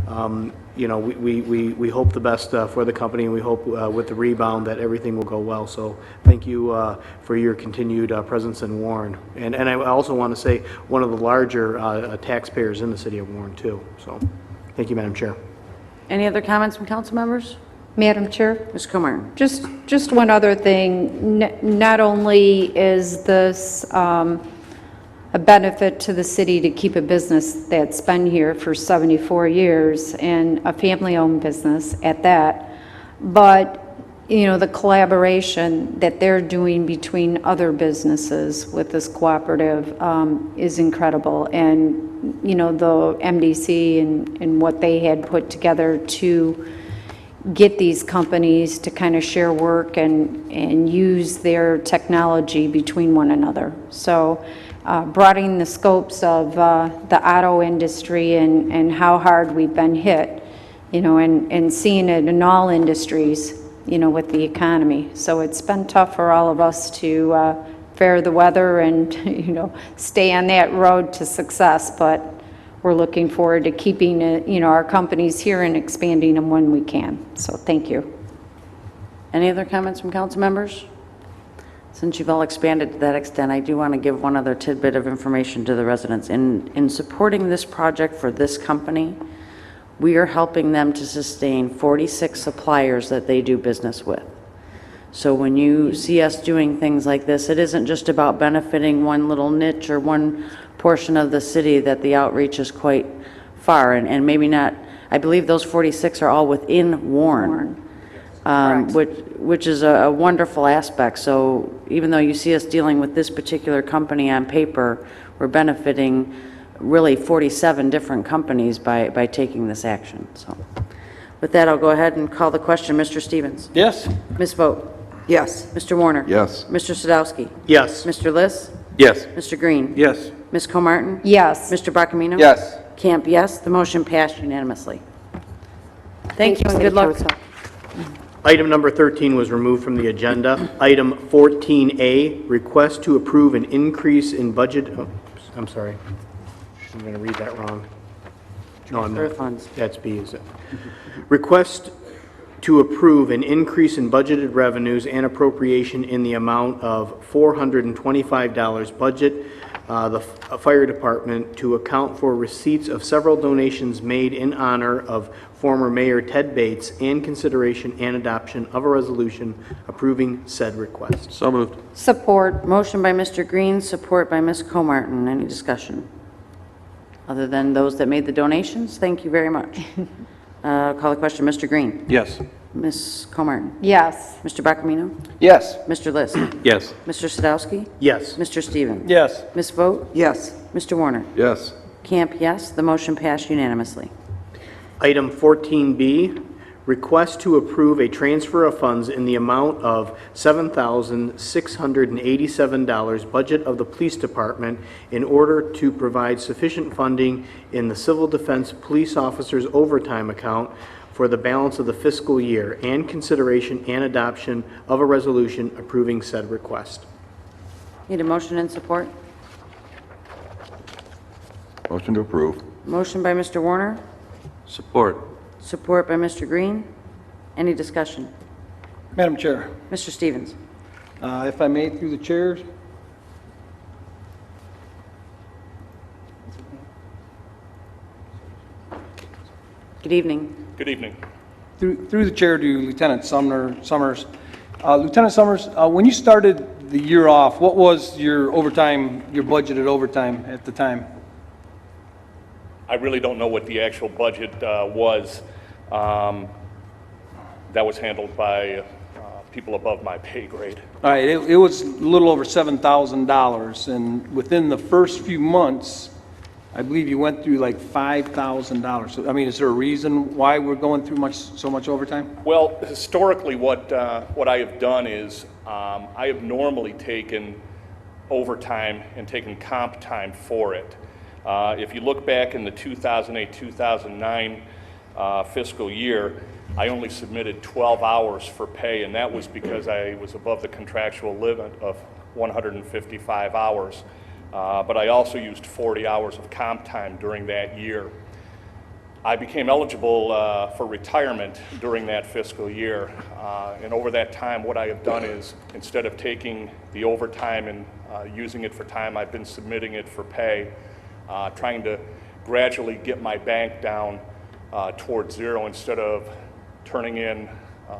You know, we hope the best for the company, and we hope with the rebound that everything will go well. So thank you for your continued presence in Warren. And I also want to say one of the larger taxpayers in the city of Warren, too. So thank you, Madam Chair. Any other comments from council members? Madam Chair? Ms. Comartin. Just one other thing. Not only is this a benefit to the city to keep a business that's been here for 74 years and a family-owned business at that, but you know, the collaboration that they're doing between other businesses with this cooperative is incredible. And you know, the MDC and what they had put together to get these companies to kind of share work and use their technology between one another. So broadening the scopes of the auto industry and how hard we've been hit, you know, and seeing it in all industries, you know, with the economy. So it's been tough for all of us to fare the weather and, you know, stay on that road to success, but we're looking forward to keeping you know, our companies here and expanding them when we can. So thank you. Any other comments from council members? Since you've all expanded to that extent, I do want to give one other tidbit of information to the residents. In supporting this project for this company, we are helping them to sustain 46 suppliers that they do business with. So when you see us doing things like this, it isn't just about benefiting one little niche or one portion of the city, that the outreach is quite far, and maybe not. I believe those 46 are all within Warren. Which is a wonderful aspect. So even though you see us dealing with this particular company on paper, we're benefiting really 47 different companies by taking this action. So with that, I'll go ahead and call the question. Mr. Stevens? Yes. Ms. Vogt? Yes. Mr. Warner? Yes. Mr. Sadowski? Yes. Mr. Liss? Yes. Mr. Green? Yes. Ms. Comartin? Yes. Mr. Barcamino? Yes. Camp, yes. The motion passed unanimously. Thank you and good luck. Item number 13 was removed from the agenda. Item 14A, request to approve an increase in budget. Oh, I'm sorry. I'm going to read that wrong. No, I'm Transfer not. funds. That's B, is it? Request to approve an increase in budgeted revenues and appropriation in the amount of $425 budget, the fire department, to account for receipts of several donations made in honor of former Mayor Ted Bates, and consideration and adoption of a resolution approving said request. So moved. Support. Motion by Mr. Green, support by Ms. Comartin. Any discussion? Other than those that made the donations, thank you very much. Call the question. Mr. Green? Yes. Ms. Comartin? Yes. Mr. Barcamino? Yes. Mr. Liss? Yes. Mr. Sadowski? Yes. Mr. Stevens? Yes. Ms. Vogt? Yes. Mr. Warner? Yes. Camp, yes. The motion passed unanimously. Item 14B, request to approve a transfer of funds in the amount of $7,687 budget of the police department in order to provide sufficient funding in the civil defense police officers overtime account for the balance of the fiscal year, and consideration and adoption of a resolution approving said request. Need a motion and support? Motion to approve. Motion by Mr. Warner, Support. support by Mr. Green. Any discussion? Madam Chair, Mr. Stevens? if I may, through the chairs, Good evening. Good evening. through the chair to Lieutenant Summers. Lieutenant Summers, when you started the year off, what was your overtime, your budgeted overtime at the time? I really don't know what the actual budget was. That was handled by people above my pay grade. All right, it was a little over $7,000, and within the first few months, I believe you went through like $5,000. So, I mean, is there a reason why we're going through so much overtime? Well, historically, what I have done is I have normally taken overtime and taken comp time for it. If you look back in the 2008-2009 fiscal year, I only submitted 12 hours for pay, and that was because I was above the contractual limit of 155 hours. But I also used 40 hours of comp time during that year. I became eligible for retirement during that fiscal year. And over that time, what I have done is, instead of taking the overtime and using it for time, I've been submitting it for pay, trying to gradually get my bank down towards zero instead of turning in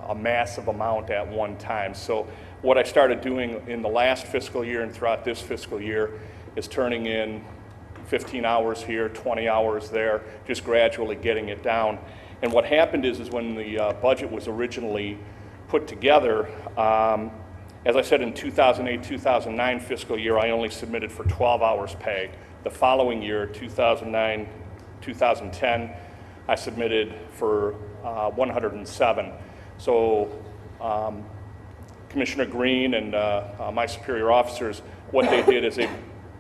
a massive amount at one time. So what I started doing in the last fiscal year and throughout this fiscal year is turning in 15 hours here, 20 hours there, just gradually getting it down. And what happened is when the budget was originally put together, as I said, in 2008-2009 fiscal year, I only submitted for 12 hours pay. The following year, 2009-2010, I submitted for 107. So Commissioner Green and my superior officers, what they did is they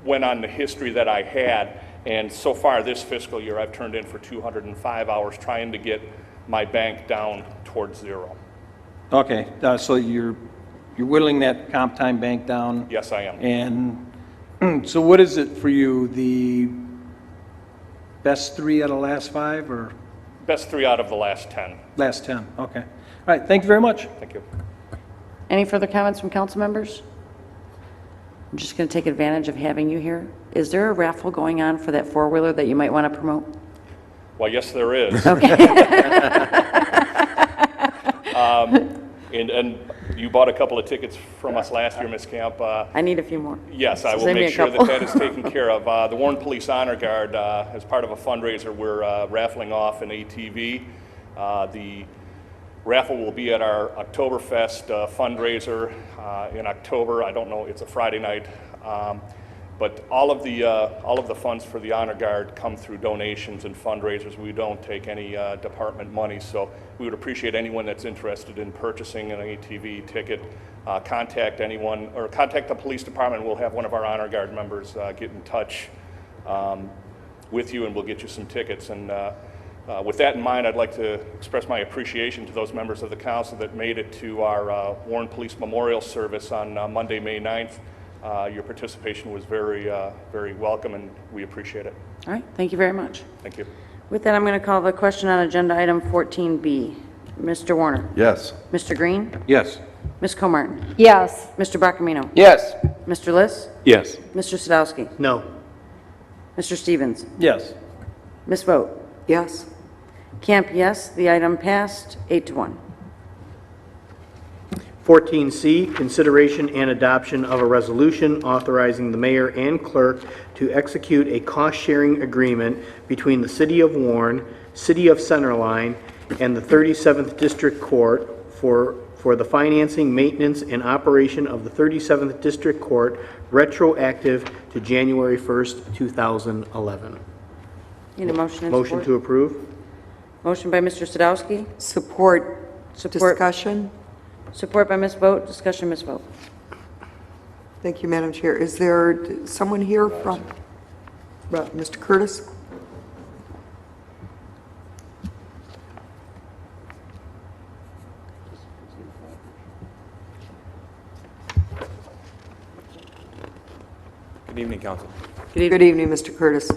went on the history that I had, and so far this fiscal year I've turned in for 205 hours trying to get my bank down towards zero. Okay, so you're whittling that comp time bank down? Yes, I am. And so what is it for you, the best 3 out of the last 5, or? Best 3 out of the last 10. Last 10, okay. All right, thank you very much. Thank you. Any further comments from council members? I'm just going to take advantage of having you here. Is there a raffle going on for that four-wheeler that you might want to promote? Well, yes, there is. Okay. And you bought a couple of tickets from us last year, Ms. Camp. I need a few more. Yes, I will Send me make a sure that couple. that is taken care of. The Warren Police Honor Guard, as part of a fundraiser, we're raffling off an ATV. The raffle will be at our Oktoberfest fundraiser in October. I don't know, it's a Friday night. But all of the funds for the Honor Guard come through donations and fundraisers. We don't take any department money, so we would appreciate anyone that's interested in purchasing an ATV ticket. Contact anyone, or contact the police department. We'll have one of our Honor Guard members get in touch with you, and we'll get you some tickets. And with that in mind, I'd like to express my appreciation to those members of the council that made it to our Warren Police Memorial Service on Monday, May 9th. Your participation was very, very welcome, and we appreciate it. All right, thank you very much. Thank you. With that, I'm going to call the question on agenda item 14B. Mr. Warner? Yes. Mr. Green? Yes. Ms. Comartin? Yes. Mr. Barkamino? Yes. Mr. Liss? Yes. Mr. Sadowski? No. Mr. Stevens? Yes. Ms. Vogt? Yes. Camp, yes. The item passed 8-1. 14C, consideration and adoption of a resolution authorizing the mayor and clerk to execute a cost-sharing agreement between the City of Warren, City of Centerline, and the 37th District Court for the financing, maintenance, and operation of the 37th District Court retroactive to January 1st, 2011. Need a motion and Motion support? to approve? Motion by Mr. Sadowski. Support. Support. Discussion. Support by Ms. Vogt. Discussion, Ms. Vogt. Thank you, Madam Chair. Is there someone here from, Mr. Curtis? Good evening, Council. Good evening, Mr. Curtis.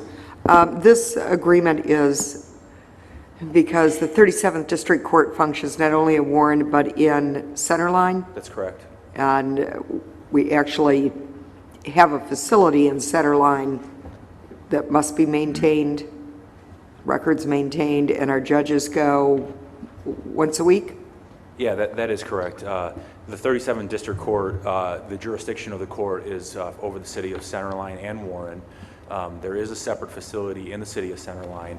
This agreement is because the 37th District Court functions not only in Warren but in Centerline, That's correct. and we actually have a facility in Centerline that must be maintained, records maintained, and our judges go once a week? Yeah, that is correct. The 37th District Court, the jurisdiction of the court is over the city of Centerline and Warren. There is a separate facility in the city of Centerline.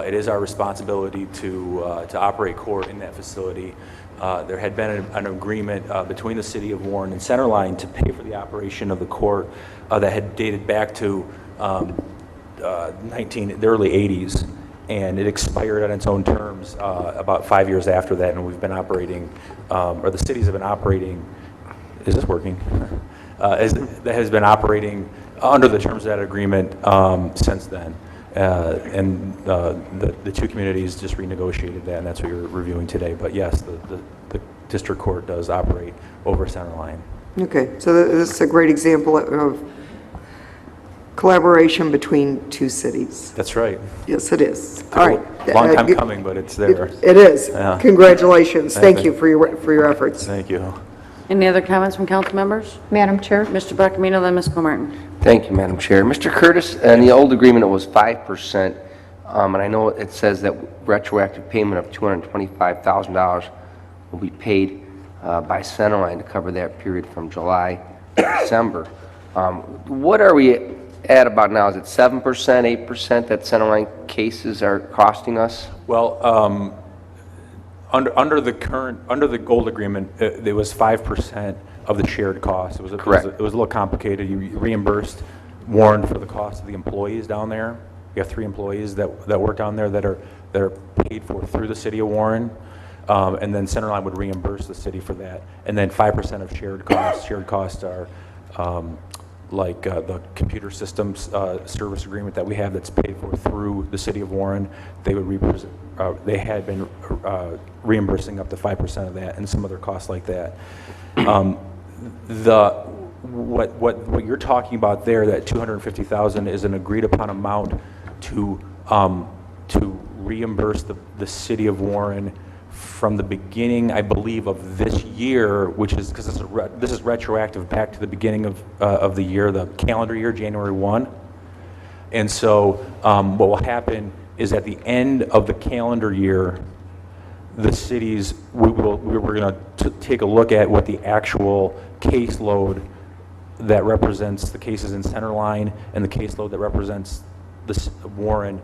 It is our responsibility to operate court in that facility. There had been an agreement between the city of Warren and Centerline to pay for the operation of the court that had dated back to the early 80s, and it expired on its own terms about 5 years after that, and we've been operating, or the cities have been operating, is this working? That has been operating under the terms of that agreement since then. And the two communities just renegotiated that, and that's what you're reviewing today. But yes, the district court does operate over Centerline. Okay, so this is a great example of collaboration between two cities. That's right. Yes, it is. All right. Long time coming, but it's there. It is. Yeah. Congratulations. Thank you for your efforts. Thank you. Any other comments from council members? Madam Chair? Mr. Buckamino, then Ms. Martin. Thank you, Madam Chair. Mr. Curtis, in the old agreement, it was 5%, and I know it says that retroactive payment of $225,000 will be paid by Centerline to cover that period from July to December. What are we at about now? Is it 7%, 8% that Centerline cases are costing us? Well, under the gold agreement, it was 5% of the shared cost. Correct. It was a little complicated. You reimbursed Warren for the cost of the employees down there. We have 3 employees that work down there that are paid for through the city of Warren. And then Centerline would reimburse the city for that. And then 5% of shared costs. Shared costs are like the computer systems service agreement that we have that's paid for through the city of Warren. They had been reimbursing up to 5% of that and some other costs like that. What you're talking about there, that $250,000 is an agreed upon amount to reimburse the city of Warren from the beginning, I believe, of this year, which is because this is retroactive back to the beginning of the year, the calendar year, January 1. And so what will happen is at the end of the calendar year, the cities, we're going to take a look at what the actual caseload that represents the cases in Centerline and the caseload that represents the Warren.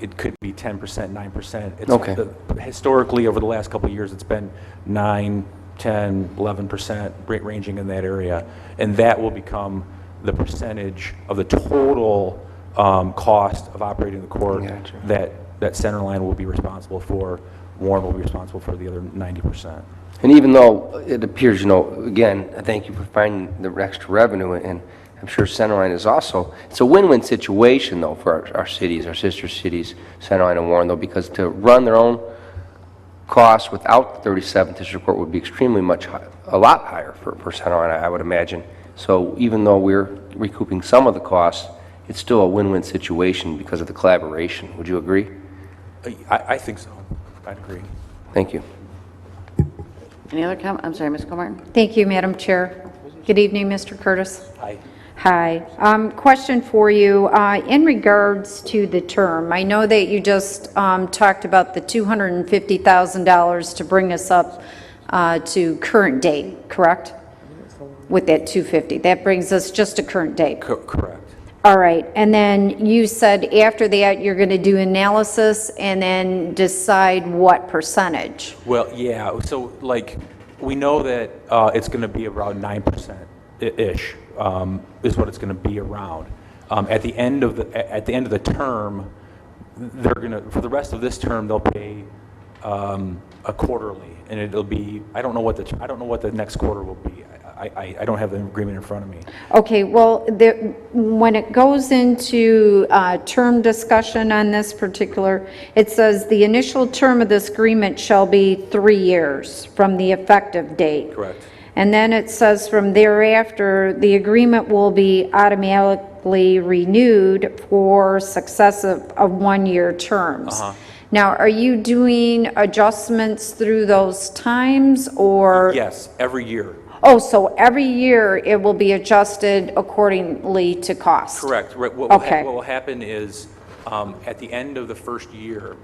It could be 10%, 9%. Okay. Historically, over the last couple of years, it's been 9, 10, 11%, ranging in that area. And that will become the percentage of the total cost of operating the court. Gotcha. that Centerline will be responsible for. Warren will be responsible for the other 90%. And even though it appears, again, thank you for finding the extra revenue, and I'm sure Centerline is also, it's a win-win situation, though, for our cities, our sister cities, Centerline and Warren, though, because to run their own costs without the 37th District Court would be extremely a lot higher for Centerline, I would imagine. So even though we're recouping some of the costs, it's still a win-win situation because of the collaboration. Would you agree? I think so. I'd agree. Thank you. Any other comment? I'm sorry, Ms. Martin. Thank you, Madam Chair. Good evening, Mr. Curtis. Aye. Hi. Question for you. In regards to the term, I know that you just talked about the $250,000 to bring us up to current date, correct? With that 250. That brings us just to current date. Correct. All right. And then you said after that you're going to do analysis and then decide what percentage. Well, yeah. So, we know that it's going to be around 9%-ish. Is what it's going to be around. At the end of the term, they're going to, for the rest of this term, they'll pay a quarterly, and it'll be, I don't know what the next quarter will be. I don't have the agreement in front of me. Okay. Well, when it goes into term discussion on this particular, it says the initial term of this agreement shall be 3 years from the effective date. Correct. And then it says from thereafter, the agreement will be automatically renewed for successive of 1-year terms. Now, are you doing adjustments through those times or? Yes, every year. Oh, so every year it will be adjusted accordingly to cost? Correct. Right. What Okay. will happen is at the end of the first year,